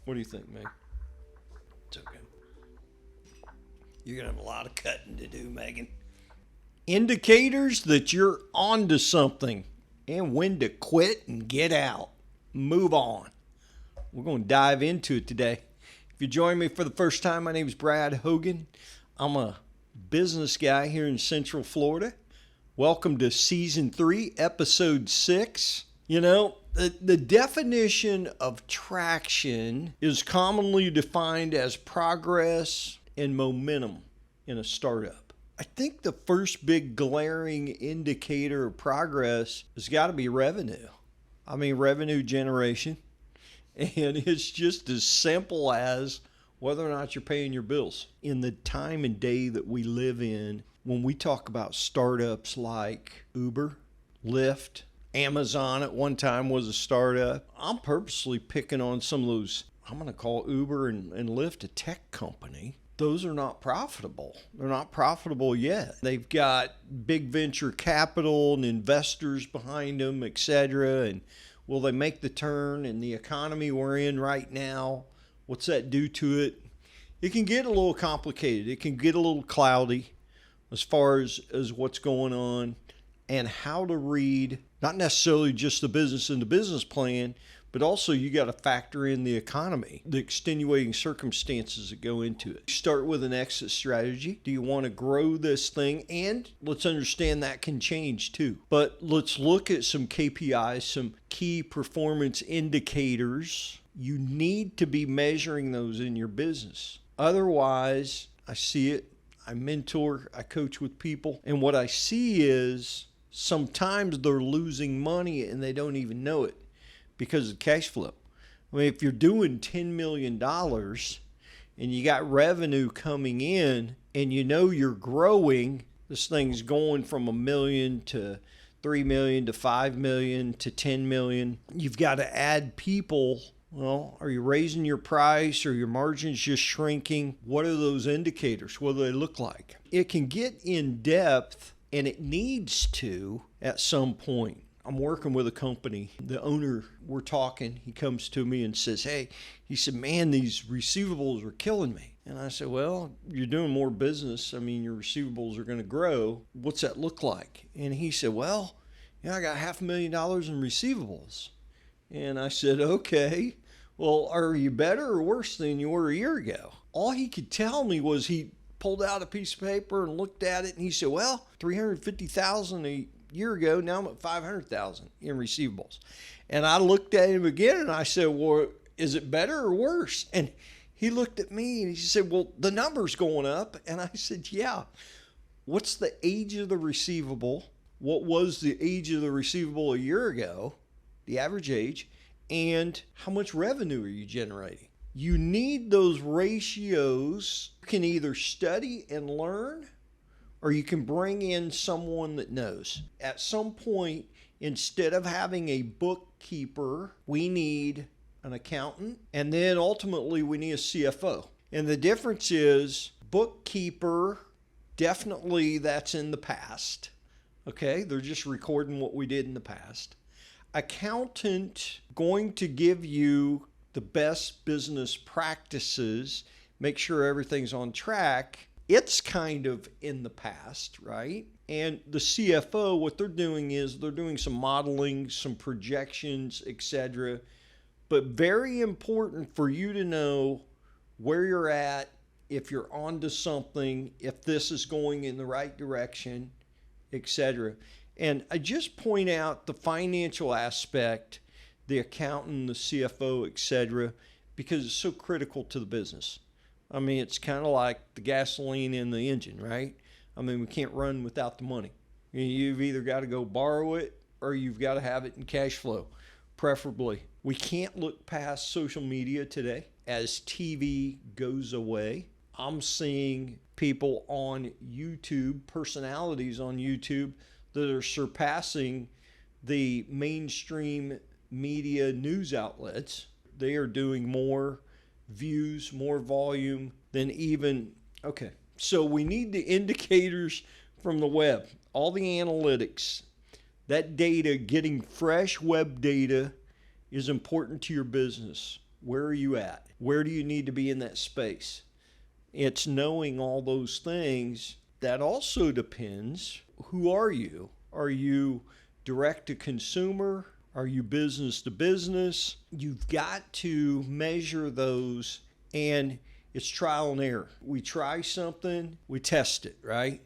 What do you think, Meg? It's okay. You're going to have a lot of cutting to do, Megan. Indicators that you're onto something and when to quit and get out. Move on. We're going to dive into it today. If you join me for the first time, my name is Brad Hogan. I'm a business guy here in Central Florida. Welcome to Season 3, Episode 6. You know, the definition of traction is commonly defined as progress and momentum in a startup. I think the first big glaring indicator of progress has got to be revenue. I mean, revenue generation. And it's just as simple as whether or not you're paying your bills. In the time and day that we live in, when we talk about startups like Uber, Lyft, Amazon at one time was a startup. I'm purposely picking on some of those. I'm going to call Uber and Lyft a tech company. Those are not profitable. They're not profitable yet. They've got big venture capital and investors behind them, etc. And will they make the turn in the economy we're in right now? What's that do to it? It can get a little complicated. It can get a little cloudy as far as what's going on and how to read, not necessarily just the business and the business plan, but also you got to factor in the economy, the extenuating circumstances that go into it. Start with an exit strategy. Do you want to grow this thing? And let's understand that can change too. But let's look at some KPIs, some key performance indicators. You need to be measuring those in your business. Otherwise, I see it. I mentor, I coach with people. And what I see is sometimes they're losing money and they don't even know it because of cash flow. I mean, if you're doing $10 million and you got revenue coming in and you know you're growing, this thing's going from $1 million to $3 million to $5 million to $10 million. You've got to add people. Well, are you raising your price or your margins just shrinking? What are those indicators? What do they look like? It can get in depth, and it needs to at some point. I'm working with a company. The owner, we're talking, he comes to me and says, hey, he said, man, these receivables are killing me. And I said, well, you're doing more business. I mean, your receivables are going to grow. What's that look like? And he said, well, I got $500,000 in receivables. And I said, okay, well, are you better or worse than you were a year ago? All he could tell me was he pulled out a piece of paper and looked at it and he said, well, $350,000 a year ago, now I'm at $500,000 in receivables. And I looked at him again and I said, well, is it better or worse? And he looked at me and he said, well, the number's going up. And I said, yeah. What's the age of the receivable? What was the age of the receivable a year ago, the average age, and how much revenue are you generating? You need those ratios. You can either study and learn, or you can bring in someone that knows. At some point, instead of having a bookkeeper, we need an accountant, and then ultimately we need a CFO. And the difference is bookkeeper, definitely that's in the past. Okay, they're just recording what we did in the past. Accountant, going to give you the best business practices, make sure everything's on track. It's kind of in the past, right? And the CFO, what they're doing is they're doing some modeling, some projections, etc. But very important for you to know where you're at, if you're onto something, if this is going in the right direction, etc. And I just point out the financial aspect, the accountant, the CFO, etc., because it's so critical to the business. I mean, it's kind of like the gasoline in the engine, right? I mean, we can't run without the money. You've either got to go borrow it or you've got to have it in cash flow, preferably. We can't look past social media today as TV goes away. I'm seeing people on YouTube, personalities on YouTube, that are surpassing the mainstream media news outlets. They are doing more views, more volume than even, okay. So we need the indicators from the web, all the analytics, that data, getting fresh web data is important to your business. Where are you at? Where do you need to be in that space? It's knowing all those things. That also depends, who are you? Are you direct to consumer? Are you business to business? You've got to measure those, and it's trial and error. We try something, we test it, right?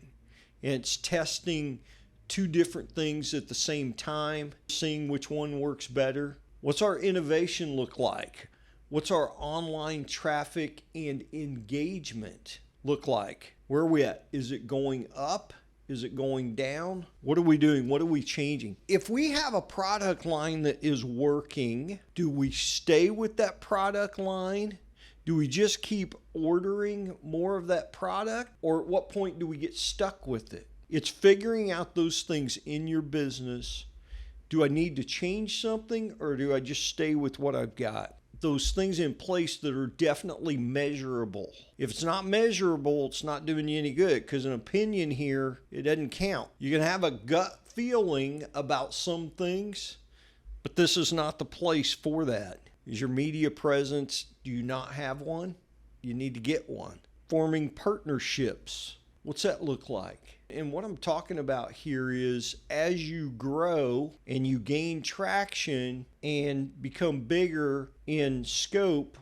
And it's testing two different things at the same time, seeing which one works better. What's our innovation look like? What's our online traffic and engagement look like? Where are we at? Is it going up? Is it going down? What are we doing? What are we changing? If we have a product line that is working, do we stay with that product line? Do we just keep ordering more of that product? Or at what point do we get stuck with it? It's figuring out those things in your business. Do I need to change something, or do I just stay with what I've got? Those things in place that are definitely measurable. If it's not measurable, it's not doing you any good, because an opinion here, it doesn't count. You can have a gut feeling about some things, but this is not the place for that. Is your media presence, do you not have one? You need to get one. Forming partnerships. What's that look like? And what I'm talking about here is, as you grow and you gain traction and become bigger in scope,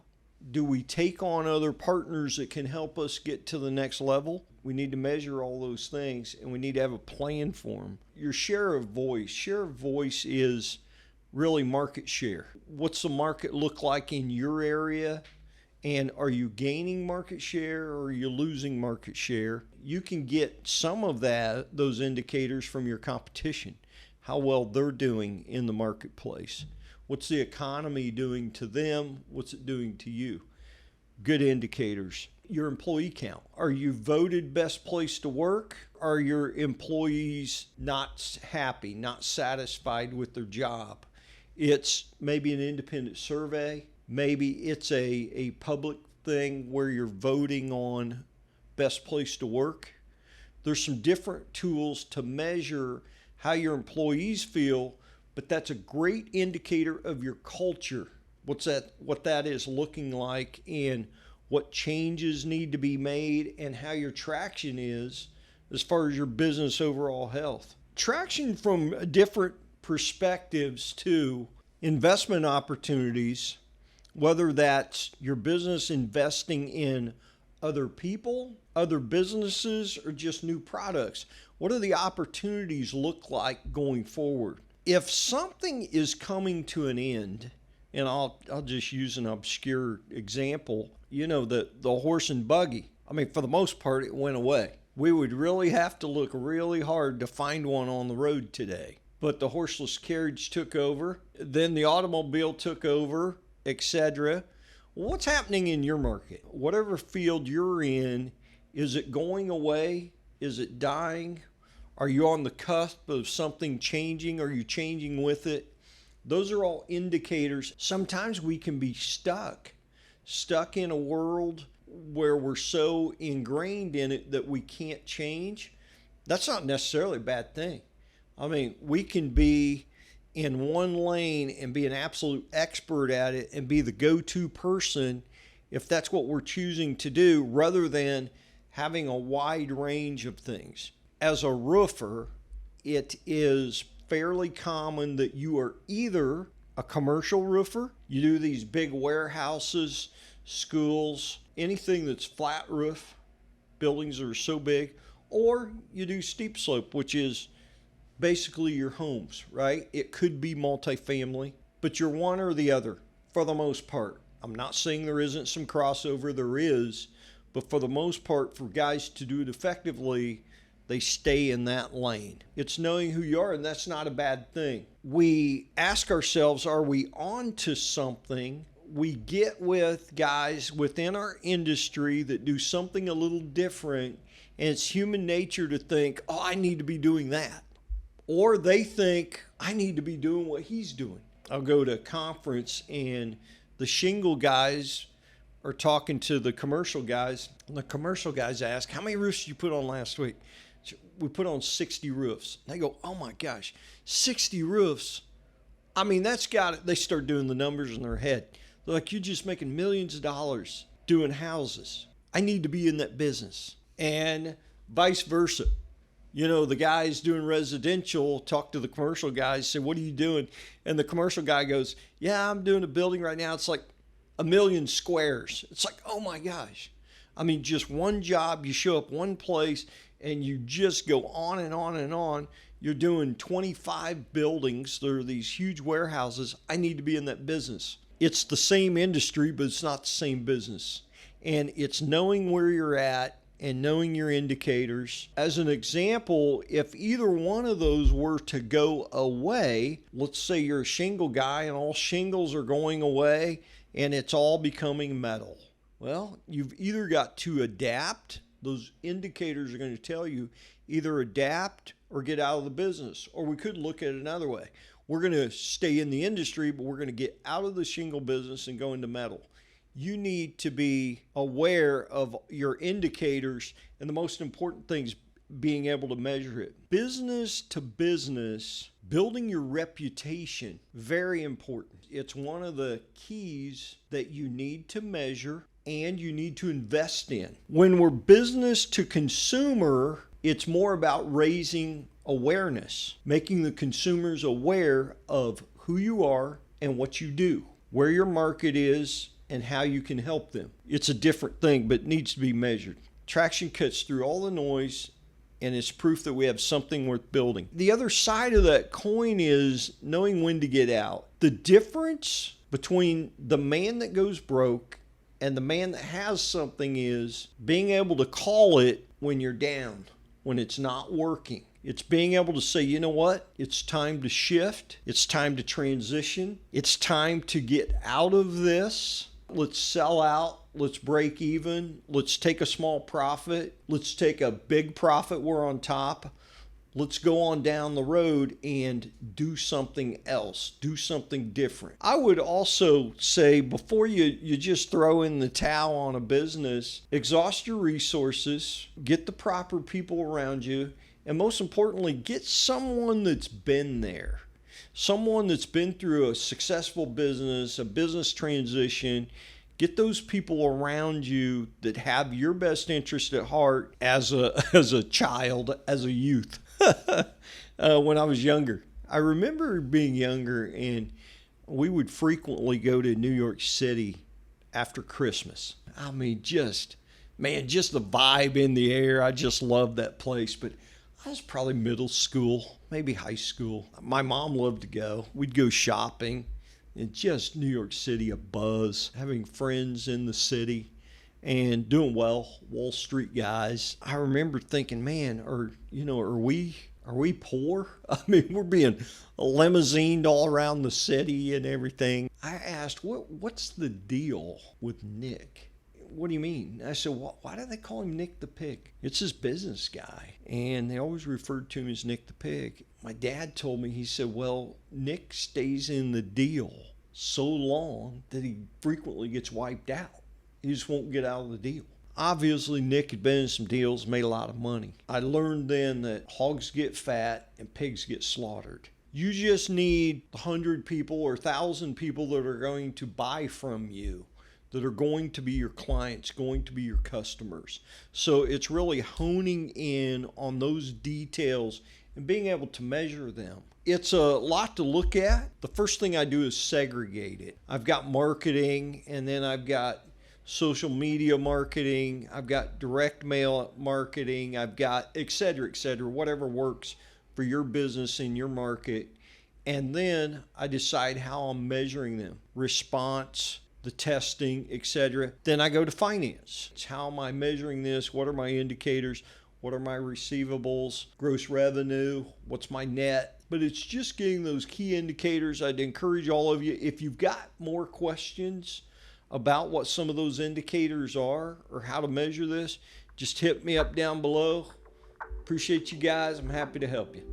do we take on other partners that can help us get to the next level? We need to measure all those things, and we need to have a plan for them. Your share of voice. Share of voice is really market share. What's the market look like in your area? And are you gaining market share, or are you losing market share? You can get some of those indicators from your competition, how well they're doing in the marketplace. What's the economy doing to them? What's it doing to you? Good indicators. Your employee count. Are you voted best place to work? Are your employees not happy, not satisfied with their job? It's maybe an independent survey. Maybe it's a public thing where you're voting on best place to work. There's some different tools to measure how your employees feel, but that's a great indicator of your culture. What that is looking like, and what changes need to be made, and how your traction is as far as your business overall health. Traction from different perspectives too. Investment opportunities. Whether that's your business investing in other people, other businesses, or just new products. What do the opportunities look like going forward? If something is coming to an end, and I'll just use an obscure example, the horse and buggy. I mean, for the most part, it went away. We would really have to look really hard to find one on the road today. But the horseless carriage took over, then the automobile took over, etc. What's happening in your market? Whatever field you're in, is it going away? Is it dying? Are you on the cusp of something changing? Are you changing with it? Those are all indicators. Sometimes we can be stuck in a world where we're so ingrained in it that we can't change. That's not necessarily a bad thing. I mean, we can be in one lane and be an absolute expert at it and be the go-to person if that's what we're choosing to do, rather than having a wide range of things. As a roofer, it is fairly common that you are either a commercial roofer, you do these big warehouses, schools, anything that's flat roof, buildings that are so big, or you do steep slope, which is basically your homes, right? It could be multifamily, but you're one or the other for the most part. I'm not saying there isn't some crossover, there is, but for the most part, for guys to do it effectively, they stay in that lane. It's knowing who you are, and that's not a bad thing. We ask ourselves, are we on to something? We get with guys within our industry that do something a little different, and it's human nature to think, oh, I need to be doing that. Or they think, I need to be doing what he's doing. I'll go to a conference and the shingle guys are talking to the commercial guys. And the commercial guys ask, how many roofs did you put on last week? We put on 60 roofs. They go, oh my gosh, 60 roofs. I mean, that's got it. They start doing the numbers in their head. They're like, you're just making millions of dollars doing houses. I need to be in that business. And vice versa. You know, the guys doing residential talk to the commercial guys, say, what are you doing? And the commercial guy goes, yeah, I'm doing a building right now. It's like 1 million squares. It's like, oh my gosh. I mean, just one job, you show up one place and you just go on and on and on. You're doing 25 buildings. There are these huge warehouses. I need to be in that business. It's the same industry, but it's not the same business. And it's knowing where you're at and knowing your indicators. As an example, if either one of those were to go away, let's say you're a shingle guy and all shingles are going away and it's all becoming metal. Well, you've either got to adapt. Those indicators are going to tell you either adapt or get out of the business. Or we could look at it another way. We're going to stay in the industry, but we're going to get out of the shingle business and go into metal. You need to be aware of your indicators, and the most important thing is being able to measure it. Business to business, building your reputation, very important. It's one of the keys that you need to measure and you need to invest in. When we're business to consumer, it's more about raising awareness, making the consumers aware of who you are and what you do, where your market is, and how you can help them. It's a different thing, but it needs to be measured. Traction cuts through all the noise, and it's proof that we have something worth building. The other side of that coin is knowing when to get out. The difference between the man that goes broke and the man that has something is being able to call it when you're down, when it's not working. It's being able to say, you know what? It's time to shift. It's time to transition. It's time to get out of this. Let's sell out. Let's break even. Let's take a small profit. Let's take a big profit. We're on top. Let's go on down the road and do something else. Do something different. I would also say before you just throw in the towel on a business, exhaust your resources, get the proper people around you, and most importantly, get someone that's been there. Someone that's been through a successful business, a business transition. Get those people around you that have your best interest at heart as a child, as a youth. When I was younger, I remember being younger and we would frequently go to New York City after Christmas. I mean, just the vibe in the air. I just loved that place. But I was probably middle school, maybe high school. My mom loved to go. We'd go shopping, and just New York City a buzz, having friends in the city and doing well, Wall Street guys. I remember thinking, man, are we poor? I mean, we're being limousined all around the city and everything. I asked, what's the deal with Nick? What do you mean? I said, why do they call him Nick the Pig? It's his business guy. And they always referred to him as Nick the Pig. My dad told me, he said, well, Nick stays in the deal so long that he frequently gets wiped out. He just won't get out of the deal. Obviously, Nick had been in some deals, made a lot of money. I learned then that hogs get fat and pigs get slaughtered. You just need 100 people or 1,000 people that are going to buy from you, that are going to be your clients, going to be your customers. So it's really honing in on those details and being able to measure them. It's a lot to look at. The first thing I do is segregate it. I've got marketing, and then I've got social media marketing, I've got direct mail marketing, I've got et cetera, whatever works for your business and your market. And then I decide how I'm measuring them. Response, the testing, etc. Then I go to finance. It's how am I measuring this? What are my indicators? What are my receivables? Gross revenue? What's my net? But it's just getting those key indicators. I'd encourage all of you, if you've got more questions about what some of those indicators are or how to measure this, just hit me up down below. Appreciate you guys. I'm happy to help you.